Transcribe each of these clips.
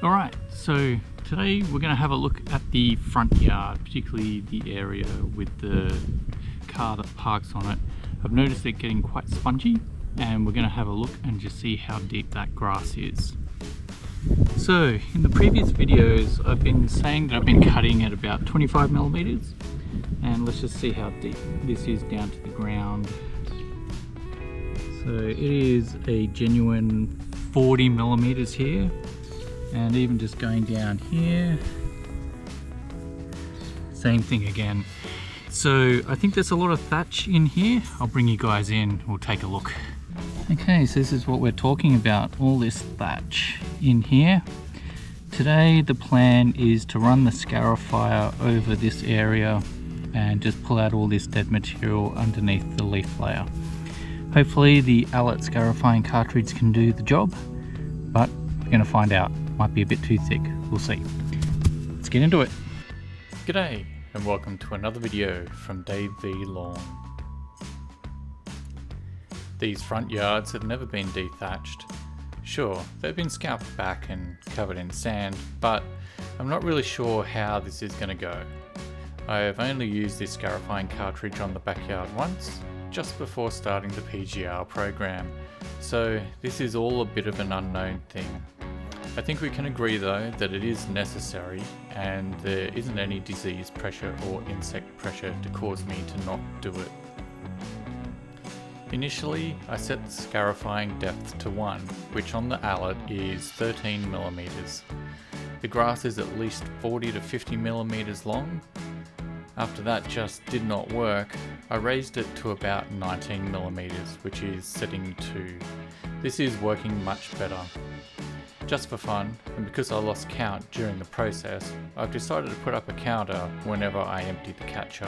Alright, so today we're going to have a look at the front yard, particularly the area with the car that parks on it. I've noticed it getting quite spongy, and we're going to have a look and just see how deep that grass is. So in the previous videos I've been saying that I've been cutting at about 25 millimeters, and let's just see how deep this is down to the ground. So it is a genuine 40 millimeters here, and even just going down here, same thing again. So I think there's a lot of thatch in here. I'll bring you guys in, we'll take a look. Okay, so this is what we're talking about, all this thatch in here. Today the plan is to run the scarifier over this area and just pull out all this dead material underneath the leaf layer. Hopefully the Allet scarifying cartridge can do the job, but we're going to find out. Might be a bit too thick, we'll see. Let's get into it. G'day and welcome to another video from Dave V Lawn. These front yards have never been dethatched. Sure, they've been scalped back and covered in sand, but I'm not really sure how this is going to go. I have only used this scarifying cartridge on the backyard once, just before starting the PGR program, so this is all a bit of an unknown thing. I think we can agree though that it is necessary and there isn't any disease pressure or insect pressure to cause me to not do it. Initially, I set the scarifying depth to 1, which on the Allet is 13 millimeters. The grass is at least 40 to 50 millimeters long. After that just did not work, I raised it to about 19 millimeters, which is setting 2. This is working much better. Just for fun, and because I lost count during the process, I've decided to put up a counter whenever I empty the catcher.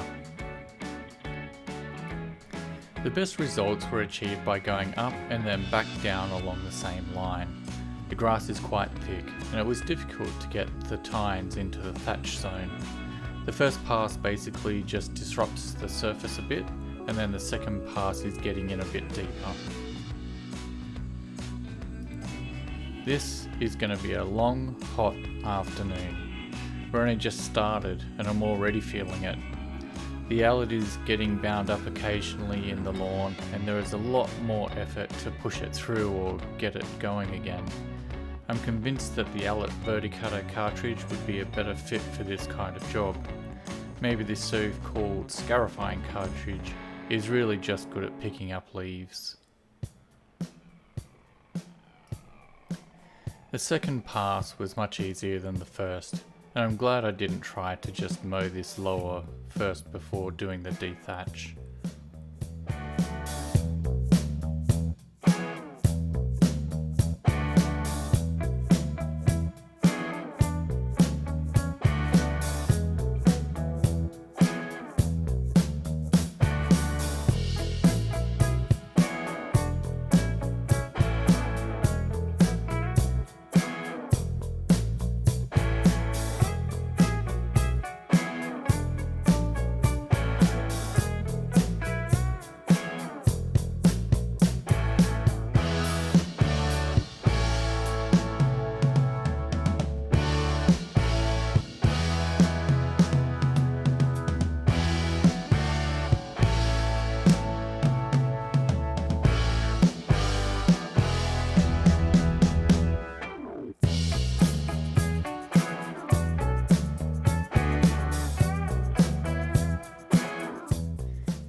The best results were achieved by going up and then back down along the same line. The grass is quite thick, and it was difficult to get the tines into the thatch zone. The first pass basically just disrupts the surface a bit, and then the second pass is getting in a bit deeper. This is going to be a long, hot afternoon. We're only just started and I'm already feeling it. The Allet is getting bound up occasionally in the lawn, and there is a lot more effort to push it through or get it going again. I'm convinced that the Allet Verticutter cartridge would be a better fit for this kind of job. Maybe this so-called scarifying cartridge is really just good at picking up leaves. The second pass was much easier than the first, and I'm glad I didn't try to just mow this lower first before doing the dethatch.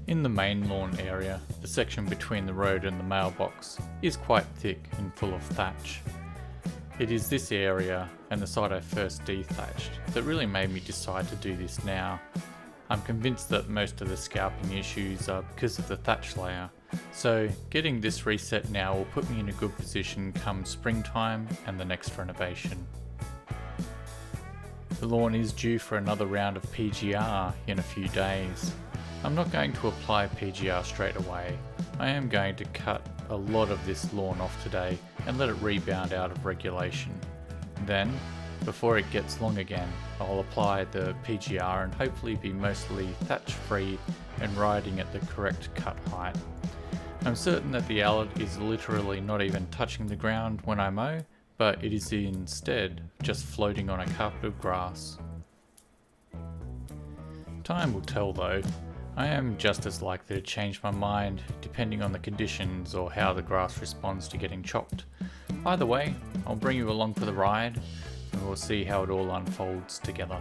In the main lawn area, the section between the road and the mailbox is quite thick and full of thatch. It is this area and the site I first dethatched that really made me decide to do this now. I'm convinced that most of the scalping issues are because of the thatch layer, so getting this reset now will put me in a good position come springtime and the next renovation. The lawn is due for another round of PGR in a few days. I'm not going to apply PGR straight away. I am going to cut a lot of this lawn off today and let it rebound out of regulation. Then, before it gets long again, I'll apply the PGR and hopefully be mostly thatch free and riding at the correct cut height. I'm certain that the Allet is literally not even touching the ground when I mow, but it is instead just floating on a carpet of grass. Time will tell though. I am just as likely to change my mind depending on the conditions or how the grass responds to getting chopped. Either way, I'll bring you along for the ride and we'll see how it all unfolds together.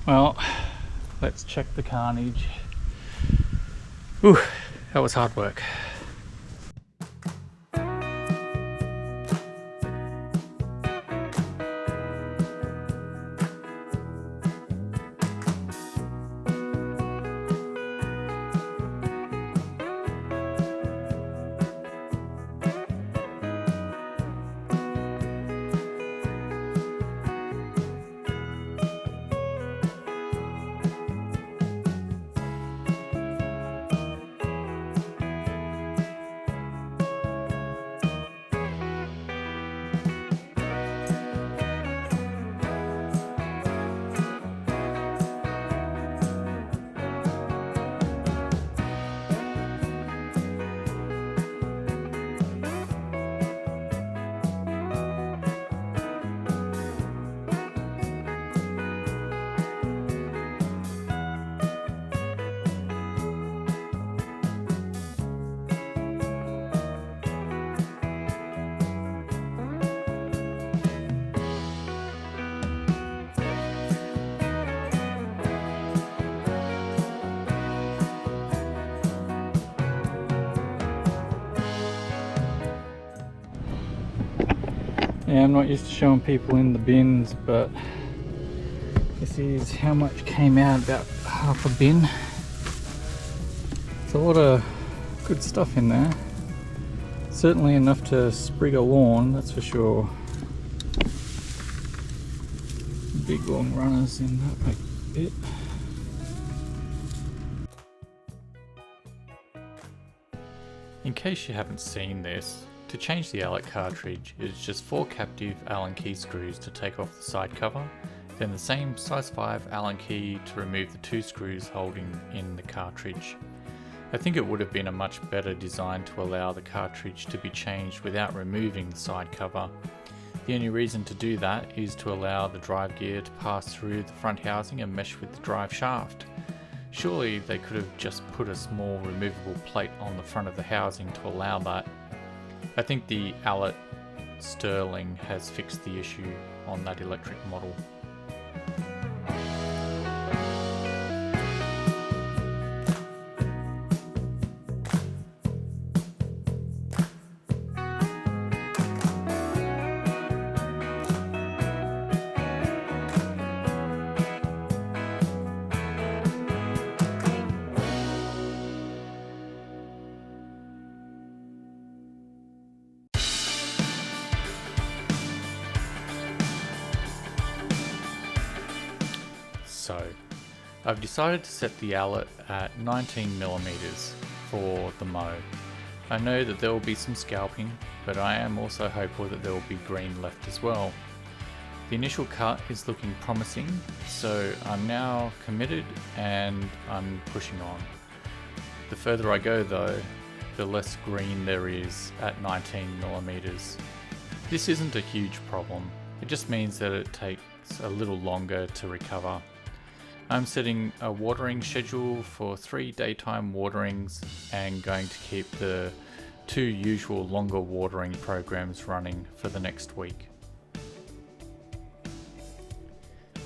Well, let's check the carnage. Ooh, that was hard work. Yeah, I'm not used to showing people in the bins, but this is how much came out, about half a bin. It's a lot of good stuff in there. Certainly enough to sprig a lawn, that's for sure. Big long runners in that bit. In case you haven't seen this, to change the Alec cartridge, it's just 4 captive Allen key screws to take off the side cover, then the same size 5 Allen key to remove the 2 screws holding in the cartridge. I think it would have been a much better design to allow the cartridge to be changed without removing the side cover. The only reason to do that is to allow the drive gear to pass through the front housing and mesh with the drive shaft. Surely they could have just put a small removable plate on the front of the housing to allow that. I think the Alec Sterling has fixed the issue on that electric model. So, I've decided to set the Alec at 19mm for the mow. I know that there will be some scalping, but I am also hopeful that there will be green left as well. The initial cut is looking promising, so I'm now committed and I'm pushing on. The further I go though, the less green there is at 19mm. This isn't a huge problem, it just means that it takes a little longer to recover. I'm setting a watering schedule for 3 daytime waterings and going to keep the 2 usual longer watering programs running for the next week.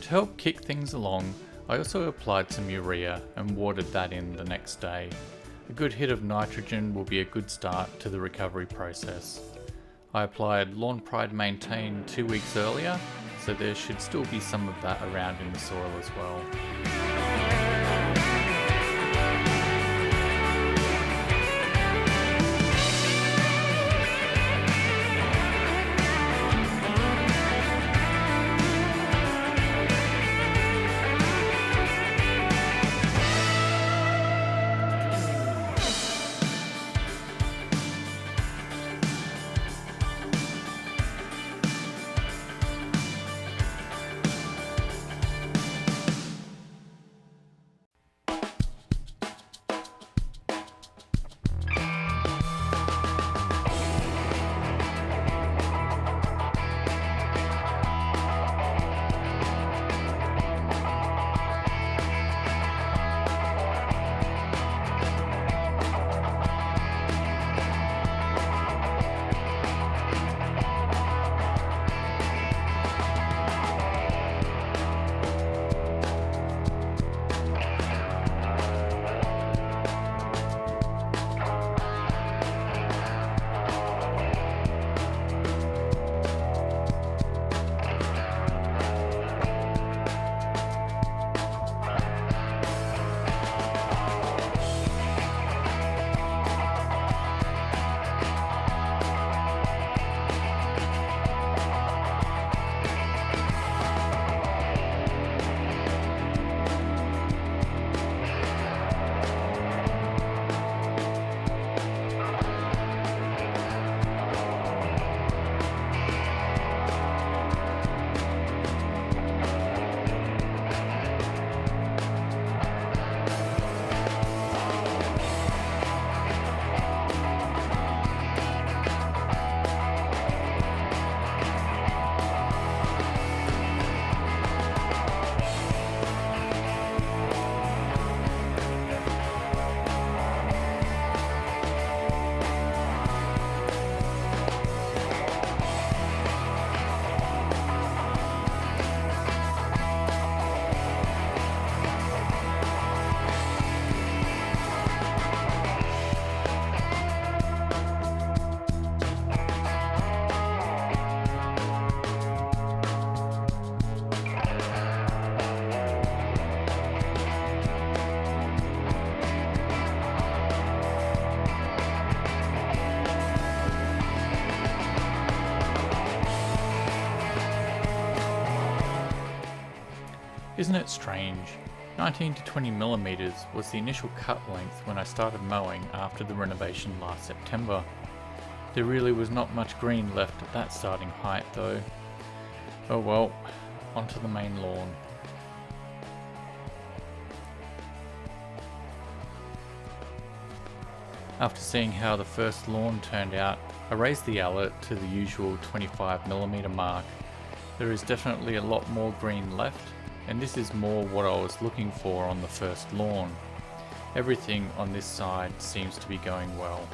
To help kick things along, I also applied some urea and watered that in the next day. A good hit of nitrogen will be a good start to the recovery process. I applied Lawn Pride Maintain 2 weeks earlier, so there should still be some of that around in the soil as well. Isn't it strange? 19 to 20 millimeters was the initial cut length when I started mowing after the renovation last September. There really was not much green left at that starting height though. Oh well, onto the main lawn. After seeing how the first lawn turned out, I raised the alert to the usual 25mm mark. There is definitely a lot more green left, and this is more what I was looking for on the first lawn. Everything on this side seems to be going well.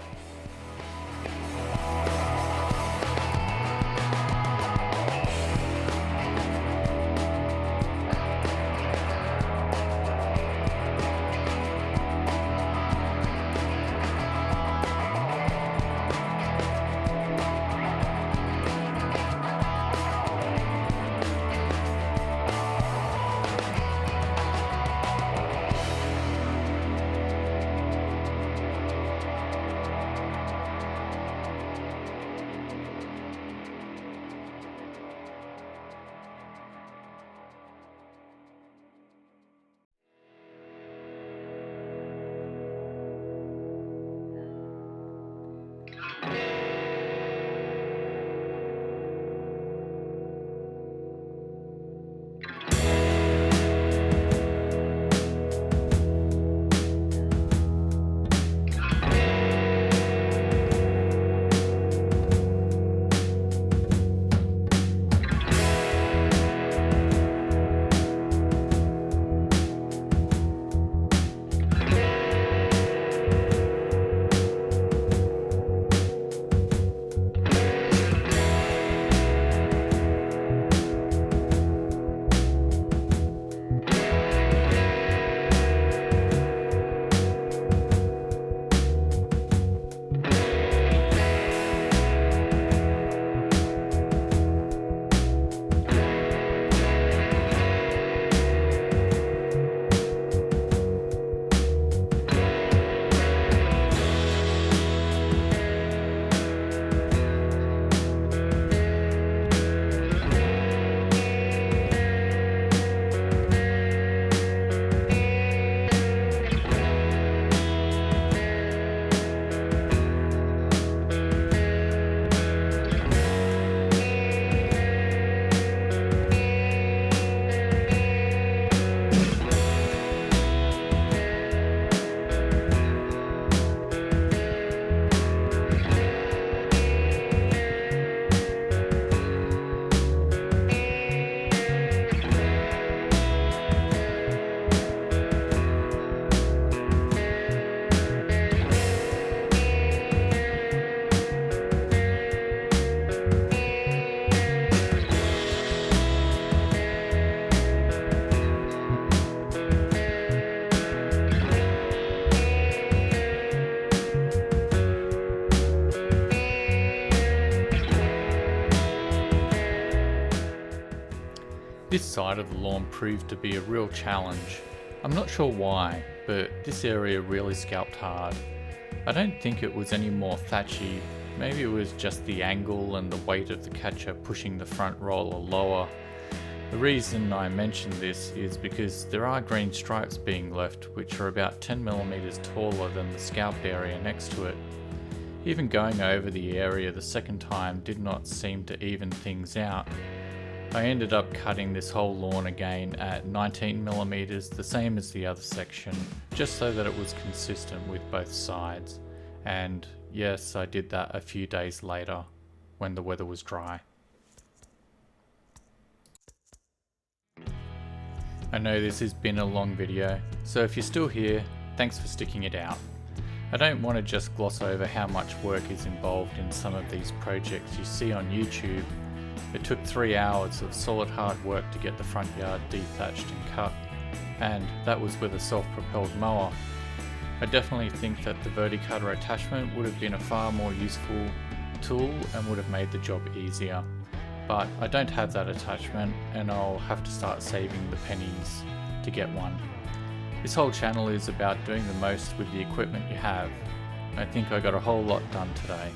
This side of the lawn proved to be a real challenge. I'm not sure why, but this area really scalped hard. I don't think it was any more thatchy, maybe it was just the angle and the weight of the catcher pushing the front roller lower. The reason I mention this is because there are green stripes being left which are about 10mm taller than the scalped area next to it. Even going over the area the second time did not seem to even things out. I ended up cutting this whole lawn again at 19mm, the same as the other section, just so that it was consistent with both sides. And yes, I did that a few days later, when the weather was dry. I know this has been a long video, so if you're still here, thanks for sticking it out. I don't want to just gloss over how much work is involved in some of these projects you see on YouTube. It took 3 hours of solid hard work to get the front yard dethatched and cut, and that was with a self-propelled mower. I definitely think that the verticutter attachment would have been a far more useful tool and would have made the job easier. But I don't have that attachment and I'll have to start saving the pennies to get one. This whole channel is about doing the most with the equipment you have. I think I got a whole lot done today.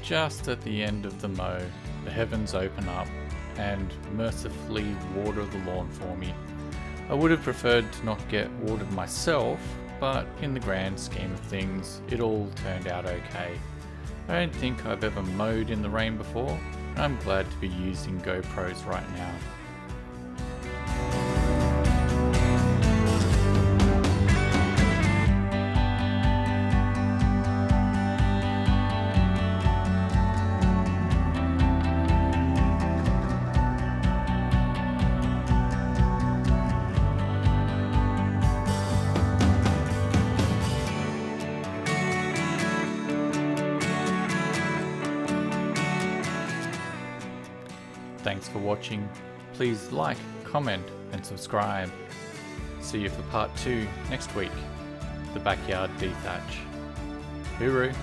just at the end of the mow, the heavens open up and mercifully water the lawn for me. I would have preferred to not get watered myself, but in the grand scheme of things, it all turned out okay. I don't think I've ever mowed in the rain before, and I'm glad to be using GoPros right now. Thanks for watching. Please like, comment and subscribe. See you for part 2 next week. The backyard dethatch. Hooroo!